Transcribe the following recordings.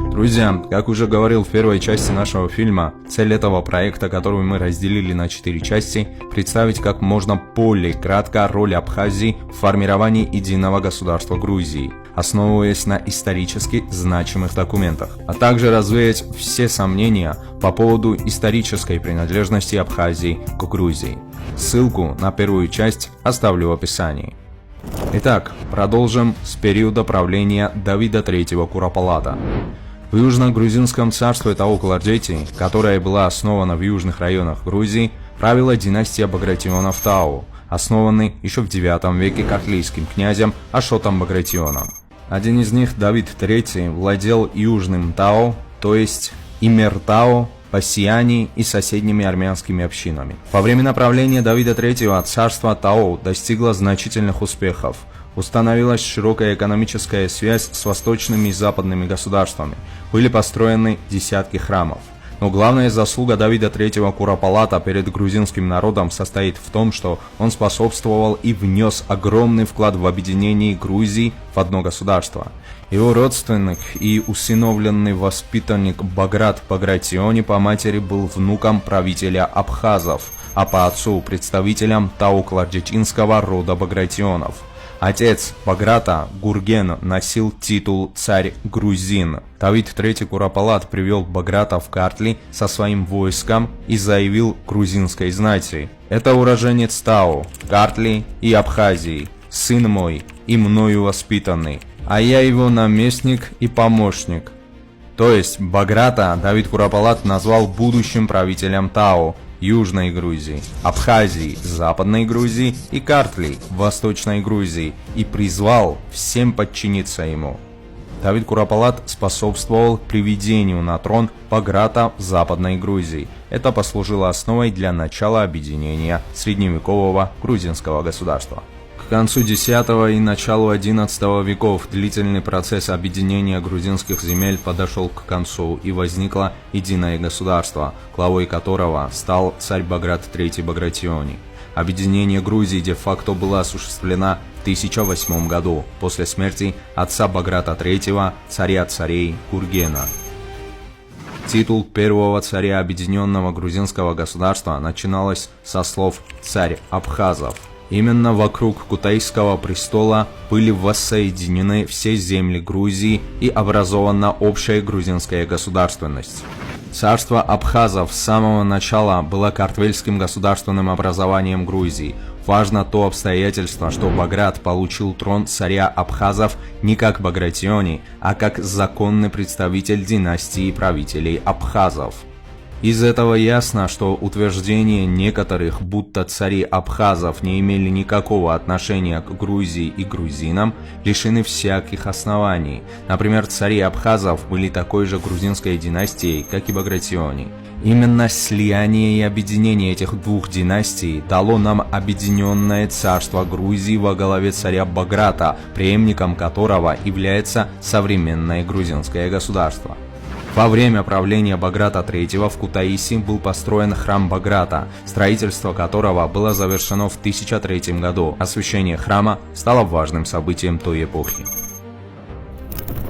Друзья, как уже говорил в первой части нашего фильма, цель этого проекта, которую мы разделили на 4 части, представить как можно более кратко роль Абхазии в формировании единого государства Грузии, основываясь на исторически значимых документах, а также развеять все сомнения по поводу исторической принадлежности Абхазии к Грузии. Ссылку на первую часть оставлю в описании. Итак, продолжим с периода правления Давида III Куропалата. В Южно-Грузинском царстве Тау-Каларджети, которая была основана в южных районах Грузии, правила династия Багратионов Тау, основанный еще в IX веке картлийским князем Ашотом Багратионом. Один из них, Давид III, владел южным Тау, то есть Имертау, Пассиани и соседними армянскими общинами. Во время правления Давида III царство Тау достигло значительных успехов. Установилась широкая экономическая связь с восточными и западными государствами. Были построены десятки храмов. Но главная заслуга Давида III Куропалата перед грузинским народом состоит в том, что он способствовал и внес огромный вклад в объединение Грузии в одно государство. Его родственник и усыновленный воспитанник Баграт Багратиони по матери был внуком правителя абхазов, а по отцу представителем Тау-Каларджетинского рода Багратионов. Отец Баграта, Гурген, носил титул «Царь-Грузин». Давид III Куропалат привел Баграта в Картли со своим войском и заявил грузинской знати: «Это уроженец Тау, Картли и Абхазии, сын мой и мною воспитанный, а я его наместник и помощник». То есть Баграта Давид Куропалат назвал будущим правителем Тау, Южной Грузии, Абхазии, Западной Грузии и Картли, Восточной Грузии, и призвал всем подчиниться ему. Давид Куропалат способствовал приведению на трон Баграта в Западной Грузии. Это послужило основой для начала объединения средневекового грузинского государства. К концу X и началу XI веков длительный процесс объединения грузинских земель подошел к концу, и возникло единое государство, главой которого стал царь Баграт III Багратиони. Объединение Грузии де-факто было осуществлено в 1008 году, после смерти отца Баграта III, царя царей Гургена. Титул первого царя объединенного грузинского государства начиналось со слов «царь абхазов». Именно вокруг Кутайского престола были воссоединены все земли Грузии и образована общая грузинская государственность. Царство абхазов с самого начала было картвельским государственным образованием Грузии. Важно то обстоятельство, что Баграт получил трон царя абхазов не как Багратиони, а как законный представитель династии правителей абхазов. Из этого ясно, что утверждение некоторых, будто цари абхазов не имели никакого отношения к Грузии и грузинам, лишены всяких оснований. Например, цари абхазов были такой же грузинской династией, как и Багратиони. Именно слияние и объединение этих двух династий дало нам объединенное царство Грузии во главе царя Баграта, преемником которого является современное грузинское государство. Во время правления Баграта III в Кутаиси был построен храм Баграта, строительство которого было завершено в 1003 году. Освящение храма стало важным событием той эпохи.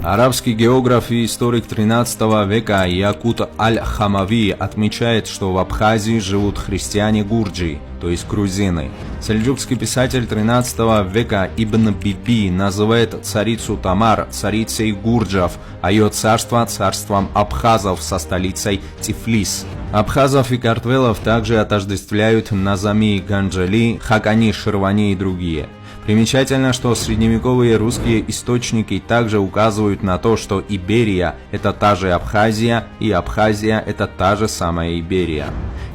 Арабский географ и историк XIII века Якут аль-Хамави отмечает, что в Абхазии живут христиане-гурджи, то есть грузины. Сельджукский писатель XIII века Ибн Биби называет царицу Тамар царицей гурджев, а ее царство царством абхазов со столицей Тифлис. Абхазов и картвелов также отождествляют Назами Ганджели, Хакани Ширвани и другие. Примечательно, что средневековые русские источники также указывают на то, что Иберия – это та же Абхазия, и Абхазия – это та же самая Иберия.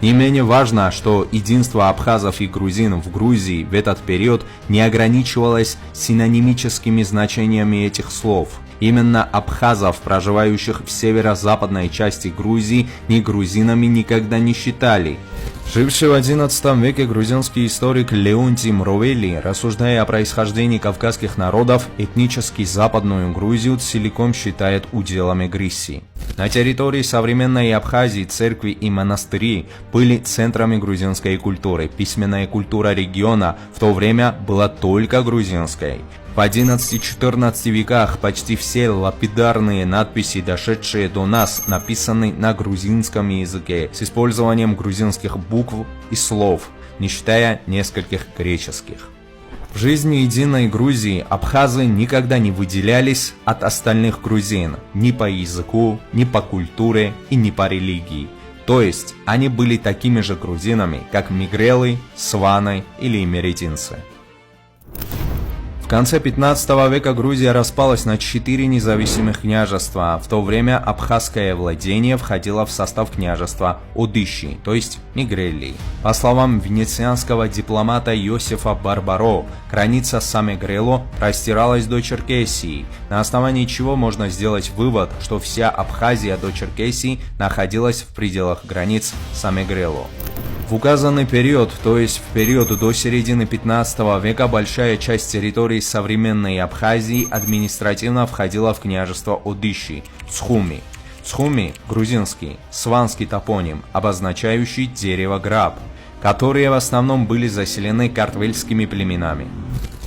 Не менее важно, что единство абхазов и грузин в Грузии в этот период не ограничивалось синонимическими значениями этих слов. Именно абхазов, проживающих в северо-западной части Грузии, ни грузинами никогда не считали. Живший в XI веке грузинский историк Леонтий Мровели, рассуждая о происхождении кавказских народов, этнически Западную Грузию целиком считает уделом Игрисси. На территории современной Абхазии церкви и монастыри были центрами грузинской культуры. Письменная культура региона в то время была только грузинской. В XI-XIV веках почти все лапидарные надписи, дошедшие до нас, написаны на грузинском языке с использованием грузинских букв и слов, не считая нескольких греческих. В жизни единой Грузии абхазы никогда не выделялись от остальных грузин ни по языку, ни по культуре и ни по религии. То есть они были такими же грузинами, как мигрелы, сваны или имеретинцы. В конце 15 века Грузия распалась на 4 независимых княжества. В то время абхазское владение входило в состав княжества Одыши, то есть Мигрелии. По словам венецианского дипломата Йосифа Барбаро, граница Самегрело простиралась до Черкесии, на основании чего можно сделать вывод, что вся Абхазия до Черкесии находилась в пределах границ Самегрело. В указанный период, то есть в период до середины 15 века, большая часть территории современной Абхазии административно входила в княжество Одыши – Цхуми. Цхуми – грузинский, сванский топоним, обозначающий дерево-граб, которые в основном были заселены картвельскими племенами.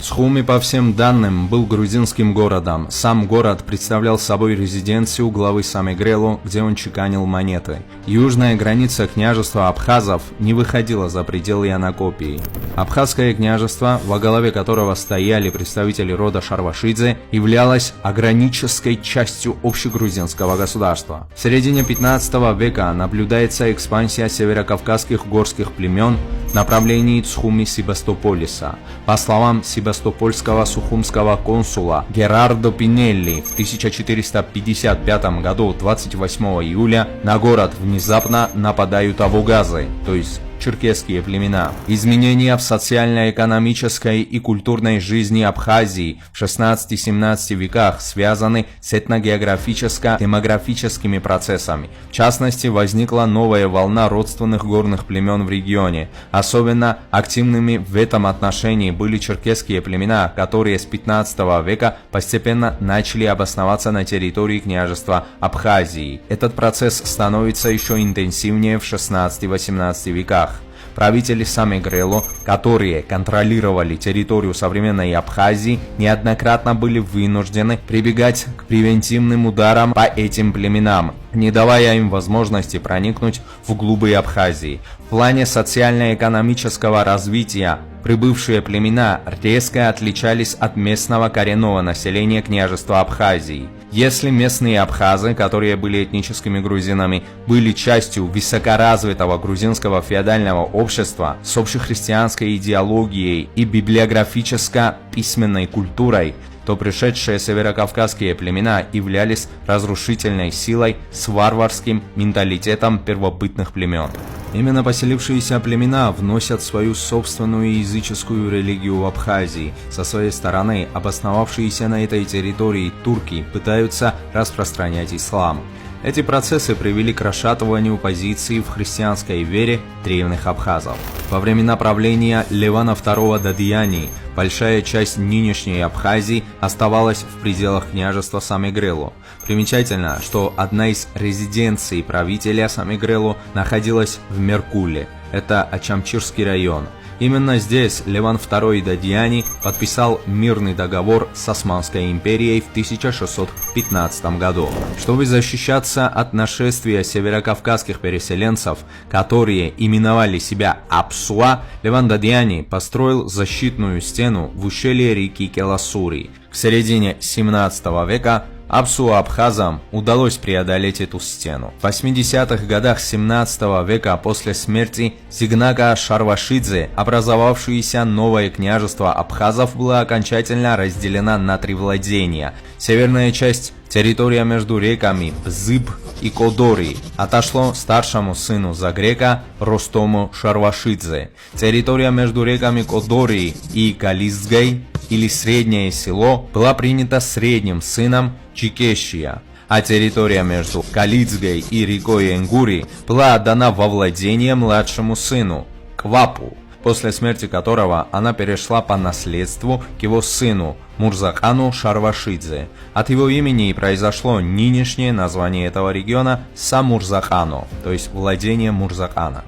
Цхуми, по всем данным, был грузинским городом. Сам город представлял собой резиденцию главы Самегрело, где он чеканил монеты. Южная граница княжества абхазов не выходила за пределы Янакопии. Абхазское княжество, во главе которого стояли представители рода Шарвашидзе, являлось огранической частью общегрузинского государства. В середине 15 века наблюдается экспансия северокавказских горских племен в направлении Цхуми-Себастополиса. По словам себастопольского сухумского консула Герардо Пинелли, в 1455 году 28 июля на город внезапно нападают авогазы, то есть черкесские племена. Изменения в социально-экономической и культурной жизни Абхазии в 16-17 веках связаны с этногеографическо-демографическими процессами. В частности, возникла новая волна родственных горных племен в регионе. Особенно активными в этом отношении были черкесские племена, которые с 15 века постепенно начали обосноваться на территории княжества Абхазии. Этот процесс становится еще интенсивнее в 16-18 веках. Правители Самегрело, которые контролировали территорию современной Абхазии, неоднократно были вынуждены прибегать к превентивным ударам по этим племенам, не давая им возможности проникнуть в глубы Абхазии. В плане социально-экономического развития прибывшие племена резко отличались от местного коренного населения княжества Абхазии. Если местные абхазы, которые были этническими грузинами, были частью высокоразвитого грузинского феодального общества с общехристианской идеологией и библиографическо-письменной культурой, то пришедшие северокавказские племена являлись разрушительной силой с варварским менталитетом первобытных племен. Именно поселившиеся племена вносят свою собственную языческую религию в Абхазии. Со своей стороны, обосновавшиеся на этой территории турки пытаются распространять ислам. Эти процессы привели к расшатыванию позиций в христианской вере древних абхазов. Во времена правления Левана II Дадьяни большая часть нынешней Абхазии оставалась в пределах княжества Самегрело. Примечательно, что одна из резиденций правителя Самегрело находилась в Меркуле, это Ачамчирский район. Именно здесь Леван II Дадьяни подписал мирный договор с Османской империей в 1615 году. Чтобы защищаться от нашествия северокавказских переселенцев, которые именовали себя Апсуа, Леван Дадьяни построил защитную стену в ущелье реки Келасури. К середине 17 века Апсу-абхазам удалось преодолеть эту стену. В 80-х годах 17 века после смерти Зигнака Шарвашидзе образовавшееся новое княжество абхазов было окончательно разделено на 3 владения. Северная часть, территория между реками Бзыб и Кодори, отошло старшему сыну Загрека Ростому Шарвашидзе. Территория между реками Кодори и Кализгой, или Среднее село, была принята средним сыном Чикешия, а территория между Кализгой и рекой Энгури была отдана во владение младшему сыну Квапу, после смерти которого она перешла по наследству к его сыну Мурзакану Шарвашидзе. От его имени и произошло нынешнее название этого региона Самурзакану, то есть владение Мурзакана.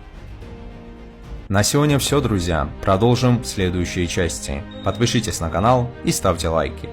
На сегодня все, друзья. Продолжим в следующей части. Подпишитесь на канал и ставьте лайки.